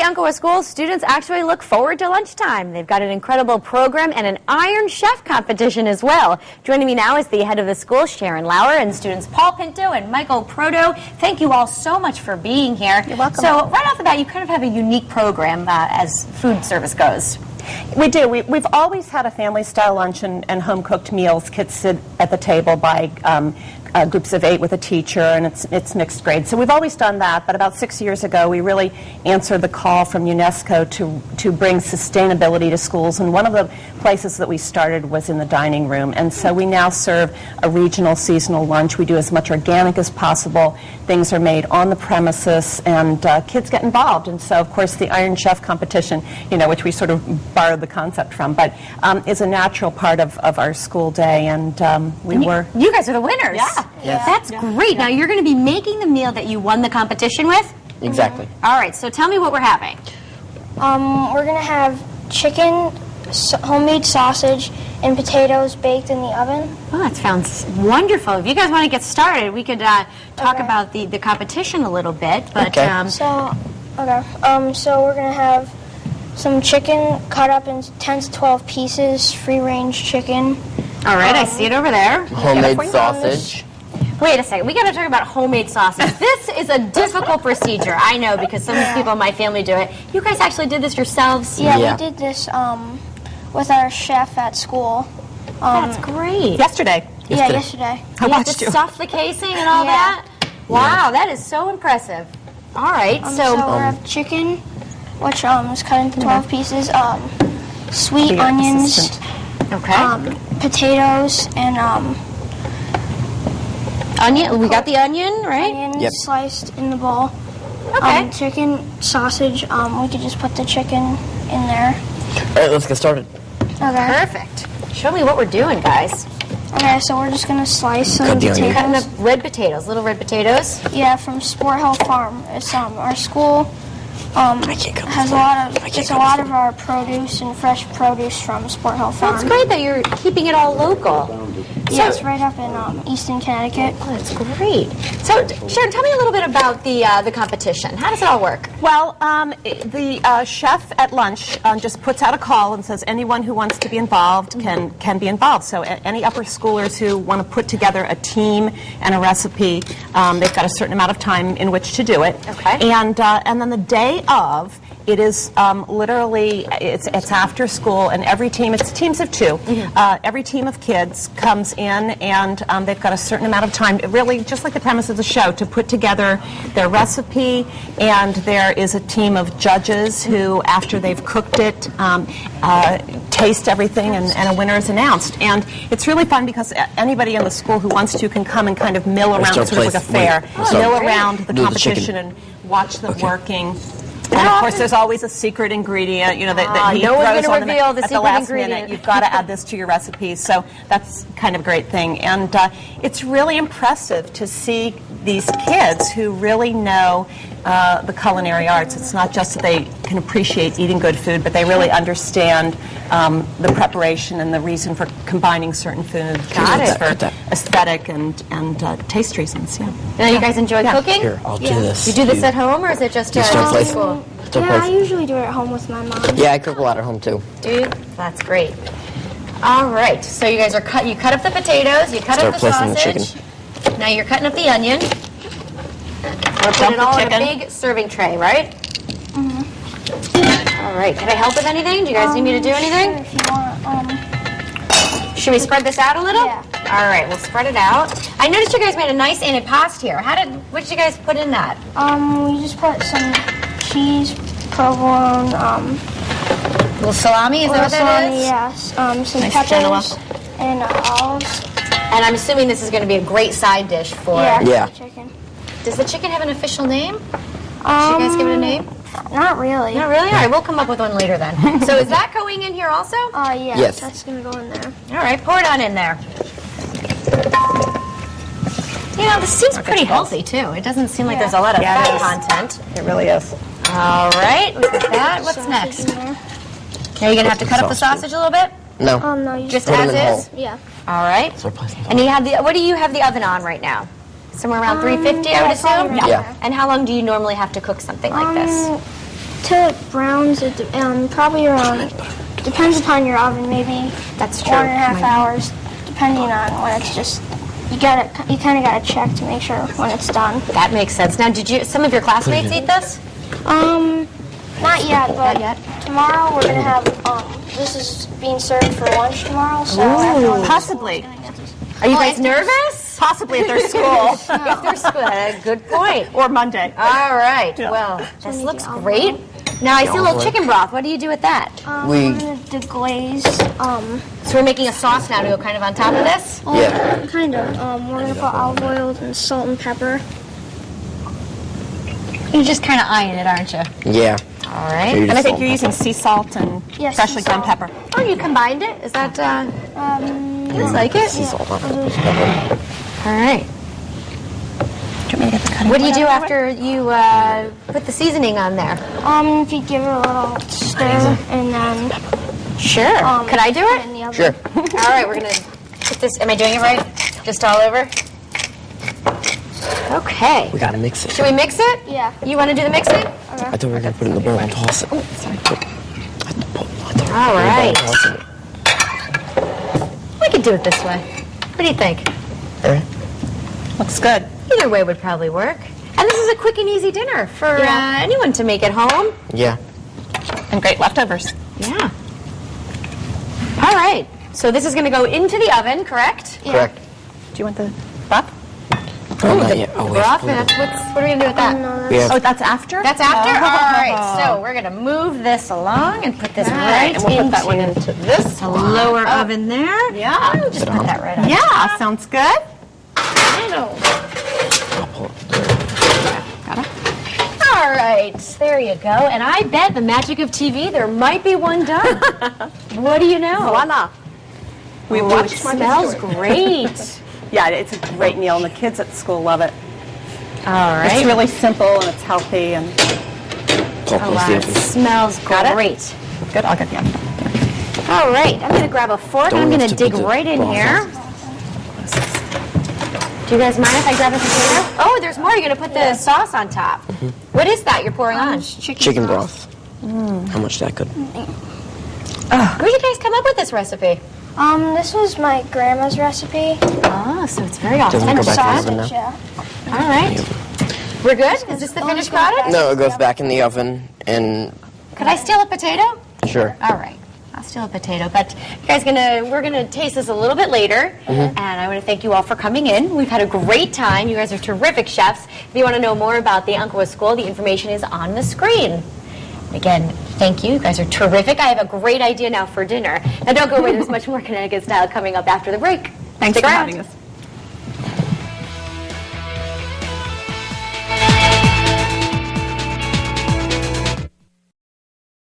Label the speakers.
Speaker 1: the Unquowa School, students actually look forward to lunchtime. They've got an incredible program and an Iron Chef competition as well. Joining me now is the head of the school, Sharon Lauer, and students Paul Pinto and Michael Proto. Thank you all so much for being here.
Speaker 2: You're welcome.
Speaker 1: So right off the bat, you kind of have a unique program as food service goes.
Speaker 2: We do. We've always had a family-style lunch and home-cooked meals. Kids sit at the table by groups of 8 with a teacher, and it's mixed grade. So we've always done that, but about 6 years ago, we really answered the call from UNESCO to bring sustainability to schools, and one of the places that we started was in the dining room, and so we now serve a regional seasonal lunch. We do as much organic as possible. Things are made on the premises, and kids get involved, and so, of course, the Iron Chef competition, which we sort of borrowed the concept from, but is a natural part of our school day, and
Speaker 1: You guys are the winners.
Speaker 2: Yeah.
Speaker 3: Yes.
Speaker 1: That's great. Now, you're going to be making the meal that you won the competition with?
Speaker 3: Exactly.
Speaker 1: All right, so tell me what we're having.
Speaker 4: We're going to have chicken, homemade sausage, and potatoes baked in the oven.
Speaker 1: Oh, that sounds wonderful. If you guys want to get started, we could talk about the competition a little bit. But
Speaker 3: Okay.
Speaker 4: So we're going to have some chicken cut up in 10 to 12 pieces, free-range chicken.
Speaker 1: all right, I see it over there.
Speaker 3: Homemade sausage.
Speaker 1: Wait a second. We got to talk about homemade sausage. This is a difficult procedure. I know, because some people in my family do it. You guys actually did this yourselves?
Speaker 4: Yeah,
Speaker 3: Yeah.
Speaker 4: we did this with our chef at school.
Speaker 1: That's great.
Speaker 2: Yesterday.
Speaker 4: Yeah, yesterday.
Speaker 2: I
Speaker 1: You have
Speaker 2: watched
Speaker 1: to
Speaker 2: you.
Speaker 1: stuff the casing and all
Speaker 4: Yeah.
Speaker 1: that? Wow, that is so impressive. All right,
Speaker 4: So we have chicken, which is cut into 12 pieces, sweet onions,
Speaker 1: okay.
Speaker 4: potatoes, and
Speaker 1: Onion. We got the onion, right?
Speaker 4: onions
Speaker 3: Yep.
Speaker 4: sliced in the bowl.
Speaker 1: Okay.
Speaker 4: Chicken, sausage, we could just put the chicken in there.
Speaker 3: All right, let's get started.
Speaker 4: Okay.
Speaker 1: Perfect. Show me what we're doing, guys.
Speaker 4: Okay, so we're just gonna slice some
Speaker 3: Cut the onion.
Speaker 1: Cutting up
Speaker 4: potatoes.
Speaker 1: red potatoes, little red potatoes.
Speaker 4: Yeah, from Sport Health Farm. It's our school
Speaker 3: I can't cut
Speaker 4: has
Speaker 3: this
Speaker 4: a
Speaker 3: one.
Speaker 4: lot
Speaker 3: I
Speaker 4: of
Speaker 3: can't
Speaker 4: gets a
Speaker 3: cut
Speaker 4: lot
Speaker 3: this
Speaker 4: of our produce and fresh produce from Sport Health Farm.
Speaker 1: That's great that you're keeping it all local.
Speaker 4: Yeah, it's right up in Easton, Connecticut.
Speaker 1: Oh, that's great. So, Sharon, tell me a little bit about the competition. How does it all work?
Speaker 2: Well, the chef at lunch just puts out a call and says anyone who wants to be involved can be involved. So any upper schoolers who want to put together a team and a recipe, they've got a certain amount of time in which to do it.
Speaker 1: Okay.
Speaker 2: And then the day of, it is literally, it's after school, and every team, it's teams of 2. Every team of kids comes in, and they've got a certain amount of time, really just like the premise of the show, to put together their recipe, and there is a team of judges who, after they've cooked it, taste everything, and a winner is announced. And it's really fun because anybody in the school who wants to can come and kind of mill around,
Speaker 3: start
Speaker 2: sort of like a fair,
Speaker 3: wait,
Speaker 2: mill around the
Speaker 3: do the
Speaker 2: competition
Speaker 3: chicken.
Speaker 2: and watch them working. And of course, there's always a secret ingredient, that he
Speaker 1: no one's
Speaker 2: throws
Speaker 1: gonna
Speaker 2: on
Speaker 1: reveal the
Speaker 2: at the
Speaker 1: secret
Speaker 2: last
Speaker 1: ingredient.
Speaker 2: minute. You've got to add this to your recipes, so that's kind of a great thing. And it's really impressive to see these kids who really know the culinary arts. It's not just that they can appreciate eating good food, but they really understand the preparation and the reason for combining certain foods for aesthetic and taste reasons. Yeah.
Speaker 1: Now, you guys enjoy cooking?
Speaker 3: Here, I'll do this.
Speaker 1: You do this at home, or is it just
Speaker 3: You start
Speaker 1: at
Speaker 3: placing.
Speaker 1: school?
Speaker 3: Start
Speaker 4: Yeah, I
Speaker 3: placing.
Speaker 4: usually do it at home with my mom.
Speaker 3: Yeah, I cook a lot at home too.
Speaker 1: Dude, that's great. All right, so you guys are you cut up the potatoes, you cut
Speaker 3: Start
Speaker 1: up the
Speaker 3: placing the
Speaker 1: sausage. Now you're cutting up the onion. We're
Speaker 2: Dump
Speaker 1: putting it
Speaker 2: the
Speaker 1: all in a
Speaker 2: chicken.
Speaker 1: big serving tray, right? All right, can I help with anything? Do you guys need me to do
Speaker 4: Sure,
Speaker 1: anything?
Speaker 4: if you want,
Speaker 1: Should we spread this out a little?
Speaker 4: Yeah.
Speaker 1: All right, we'll spread it out. I noticed you guys made a nice antipasto here. What did you guys put in that?
Speaker 4: we just put some cheese, provolone,
Speaker 1: Little salami, is that what that
Speaker 4: salami,
Speaker 1: is?
Speaker 4: yes, some
Speaker 2: Nice
Speaker 4: peppers, and olives.
Speaker 1: And I'm assuming this is going to be a great side dish for...
Speaker 3: Yeah.
Speaker 4: Chicken.
Speaker 1: Does the chicken have an official name? Did you guys give it a name?
Speaker 4: Not really.
Speaker 1: Not really? All right, we'll come up with one later then. So is that going in here also?
Speaker 4: Yeah,
Speaker 3: Yes.
Speaker 4: that's gonna go in there.
Speaker 1: All right, pour it on in there. This seems pretty healthy, too. It doesn't seem like there's a lot of
Speaker 2: Yeah, it
Speaker 1: fat
Speaker 2: is.
Speaker 1: content.
Speaker 2: It really is.
Speaker 1: All right, we got that. What's
Speaker 4: Sausage
Speaker 1: next?
Speaker 4: in there.
Speaker 1: Now you're going to have to cut up the
Speaker 3: Sausage.
Speaker 1: sausage a little bit?
Speaker 3: No.
Speaker 4: No, you
Speaker 1: Just
Speaker 3: Put 'em
Speaker 1: as
Speaker 3: in
Speaker 1: is?
Speaker 3: whole.
Speaker 4: yeah.
Speaker 1: All right.
Speaker 3: Start placing.
Speaker 1: And what do you have the oven on right now? Somewhere around 350, I would
Speaker 4: yeah, probably
Speaker 1: assume?
Speaker 4: around
Speaker 3: Yeah.
Speaker 4: there.
Speaker 1: And how long do you normally have to cook something like this?
Speaker 4: till it browns. Probably around. Depends upon your oven. Maybe
Speaker 1: That's true.
Speaker 4: 1.5 hours, depending on when it's just. You kind of gotta check to make sure when it's done.
Speaker 1: That makes sense. Now, did some of your classmates eat this?
Speaker 4: Not yet, but tomorrow we're gonna have. This is being served for lunch tomorrow, so everyone's
Speaker 2: Possibly.
Speaker 1: Are you guys nervous?
Speaker 2: Possibly at their school.
Speaker 1: If there's school, good point.
Speaker 2: Or Monday.
Speaker 1: All right.
Speaker 2: Yeah.
Speaker 1: Well, this looks great. Now I see a little chicken broth. What do you do with that?
Speaker 4: we're gonna deglaze.
Speaker 1: So we're making a sauce now to go kind of on top of this.
Speaker 3: Yeah.
Speaker 4: Kind of. We're gonna put olive oil and salt and pepper.
Speaker 1: You're just kind of eyeing it, aren't you?
Speaker 3: Yeah.
Speaker 1: All right.
Speaker 2: And I think you're using sea salt and
Speaker 4: Yes,
Speaker 2: freshly
Speaker 4: sea
Speaker 2: ground
Speaker 4: salt.
Speaker 2: pepper.
Speaker 1: Oh, you combined it? Is that? Looks like it. All right.
Speaker 2: Do you want me to get the cutting
Speaker 1: What do you
Speaker 2: board
Speaker 1: do
Speaker 2: out of the way?
Speaker 1: after you put the seasoning on there?
Speaker 4: If you give it a little stir and then
Speaker 1: Sure. Could I do
Speaker 4: put it
Speaker 1: it?
Speaker 4: in the oven.
Speaker 3: Sure.
Speaker 1: All right, we're gonna put this. Am I doing it right? Just all over? Okay.
Speaker 3: We gotta mix it.
Speaker 1: Should we mix it?
Speaker 4: Yeah.
Speaker 1: You want to do the mixing?
Speaker 3: I thought we were gonna put it in the bowl and toss it. Oh, sorry.
Speaker 1: All right. We could do it this way. What do you think?
Speaker 3: All right.
Speaker 2: Looks good.
Speaker 1: Either way would probably work. And this is a quick and easy dinner for anyone to make at home.
Speaker 3: Yeah.
Speaker 2: And great leftovers.
Speaker 1: Yeah. All right. So this is going to go into the oven, correct?
Speaker 4: Yeah.
Speaker 3: Correct.
Speaker 2: Do you want the broth?
Speaker 3: Oh, not yet. Oh, wait.
Speaker 1: Broth. And what are we going to do with that?
Speaker 4: No,
Speaker 3: We have
Speaker 2: Oh, that's after?
Speaker 1: That's after? All right. So we're going to move this along and put this right
Speaker 2: And we'll put that one
Speaker 1: into
Speaker 2: into this
Speaker 1: the lower oven there.
Speaker 2: Yeah.
Speaker 1: I'll just put that right on.
Speaker 2: Yeah, sounds good.
Speaker 3: I'll pull it.
Speaker 1: All right, there you go. And I bet the magic of TV, there might be one done. What do you know?
Speaker 2: Voila. We
Speaker 1: It
Speaker 2: watched my
Speaker 1: smells
Speaker 2: kids do it.
Speaker 1: great.
Speaker 2: Yeah, it's a great meal, and the kids at school love it.
Speaker 1: All right.
Speaker 2: It's really simple, and it's healthy, and
Speaker 3: Pull
Speaker 1: Oh,
Speaker 3: the
Speaker 1: wow, it
Speaker 3: oven.
Speaker 1: smells
Speaker 2: it?
Speaker 1: great.
Speaker 2: good. I'll get the oven.
Speaker 1: All right, I'm going to grab a fork.
Speaker 3: Don't
Speaker 1: I'm going
Speaker 3: have
Speaker 1: to
Speaker 3: to
Speaker 1: dig
Speaker 3: put the
Speaker 1: right in
Speaker 3: broth
Speaker 1: here. Do you guys mind if I grab a potato? Oh, there's more. You're going to put the sauce on top. What is that you're pouring on?
Speaker 3: Chicken broth. How much that could?
Speaker 1: Where did you guys come up with this recipe?
Speaker 4: This was my grandma's recipe.
Speaker 1: Oh, so it's very
Speaker 3: Doesn't it
Speaker 1: authentic.
Speaker 3: go back in the oven
Speaker 4: Sausage,
Speaker 3: now?
Speaker 4: yeah.
Speaker 1: All right. We're good? Is this the finished product?
Speaker 3: No, it goes back in the oven and
Speaker 1: Could I steal a potato?
Speaker 3: sure.
Speaker 1: All right. I'll steal a potato, but you guys we're gonna taste this a little bit later, and I want to thank you all for coming in. We've had a great time. You guys are terrific chefs. If you want to know more about the Unquowa School, the information is on the screen. Again, thank you. You guys are terrific. I have a great idea now for dinner. Now don't go away. There's much more Connecticut Style coming up after the break.
Speaker 2: Thanks
Speaker 1: Stick
Speaker 2: for
Speaker 1: around.
Speaker 2: having us.